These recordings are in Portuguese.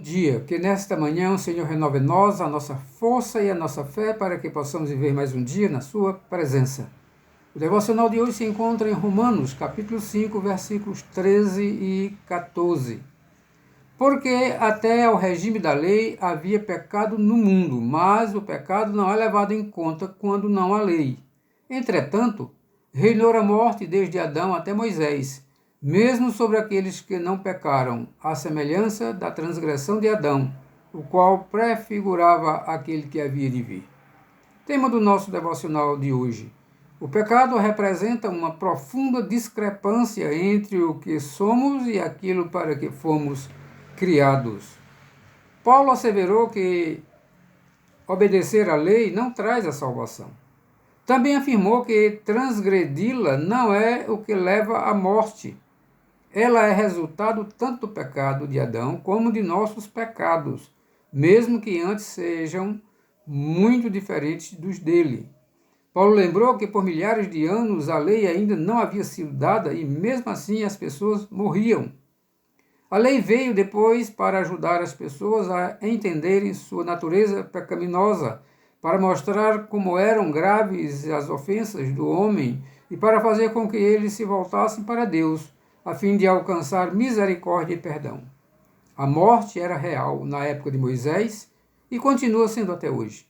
dia, que nesta manhã o Senhor renove em nós a nossa força e a nossa fé para que possamos viver mais um dia na sua presença. O devocional de hoje se encontra em Romanos, capítulo 5, versículos 13 e 14. Porque até ao regime da lei havia pecado no mundo, mas o pecado não é levado em conta quando não há lei. Entretanto, reinou a morte desde Adão até Moisés, mesmo sobre aqueles que não pecaram, à semelhança da transgressão de Adão, o qual prefigurava aquele que havia de vir. Tema do nosso devocional de hoje. O pecado representa uma profunda discrepância entre o que somos e aquilo para que fomos criados. Paulo asseverou que obedecer à lei não traz a salvação. Também afirmou que transgredi-la não é o que leva à morte. Ela é resultado tanto do pecado de Adão como de nossos pecados, mesmo que antes sejam muito diferentes dos dele. Paulo lembrou que por milhares de anos a lei ainda não havia sido dada e mesmo assim as pessoas morriam. A lei veio depois para ajudar as pessoas a entenderem sua natureza pecaminosa, para mostrar como eram graves as ofensas do homem e para fazer com que eles se voltassem para Deus, a fim de alcançar misericórdia e perdão. A morte era real na época de Moisés e continua sendo até hoje.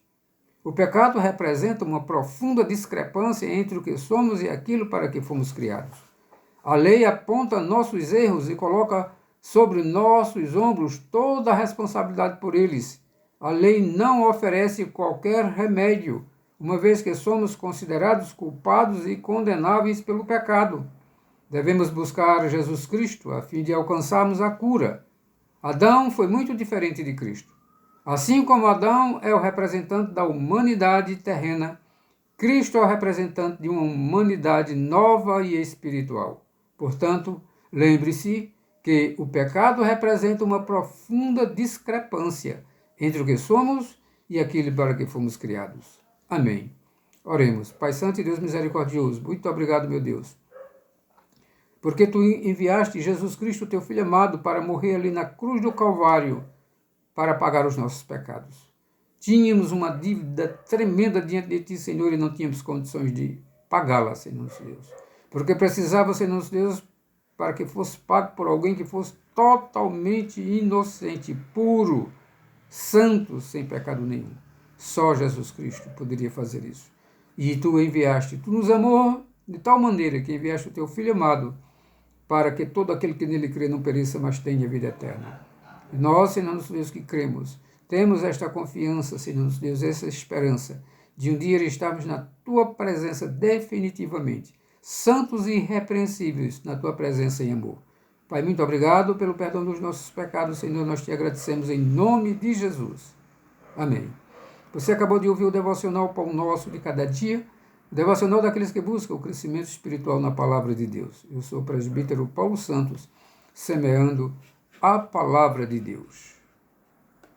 O pecado representa uma profunda discrepância entre o que somos e aquilo para que fomos criados. A lei aponta nossos erros e coloca sobre nossos ombros toda a responsabilidade por eles. A lei não oferece qualquer remédio, uma vez que somos considerados culpados e condenáveis pelo pecado. Devemos buscar Jesus Cristo a fim de alcançarmos a cura. Adão foi muito diferente de Cristo. Assim como Adão é o representante da humanidade terrena, Cristo é o representante de uma humanidade nova e espiritual. Portanto, lembre-se que o pecado representa uma profunda discrepância entre o que somos e aquilo para que fomos criados. Amém. Oremos. Pai Santo e Deus misericordioso, muito obrigado, meu Deus, porque Tu enviaste Jesus Cristo, Teu Filho amado, para morrer ali na cruz do Calvário, para pagar os nossos pecados. Tínhamos uma dívida tremenda diante de Ti, Senhor, e não tínhamos condições de pagá-la, Senhor nosso Deus. Porque precisava, Senhor nosso Deus, para que fosse pago por alguém que fosse totalmente inocente, puro, santo, sem pecado nenhum. Só Jesus Cristo poderia fazer isso. E Tu enviaste, Tu nos amou de tal maneira que enviaste o Teu Filho amado para que todo aquele que nele crê não pereça, mas tenha vida eterna. E nós, Senhor nosso Deus, que cremos, temos esta confiança, Senhor nosso Deus, essa esperança de um dia estarmos na Tua presença definitivamente, santos e irrepreensíveis na Tua presença em amor. Pai, muito obrigado pelo perdão dos nossos pecados, Senhor, nós Te agradecemos em nome de Jesus. Amém. Você acabou de ouvir o devocional Pão Nosso de Cada Dia, o devocional daqueles que buscam o crescimento espiritual na Palavra de Deus. Eu sou o presbítero Paulo Santos, semeando a Palavra de Deus.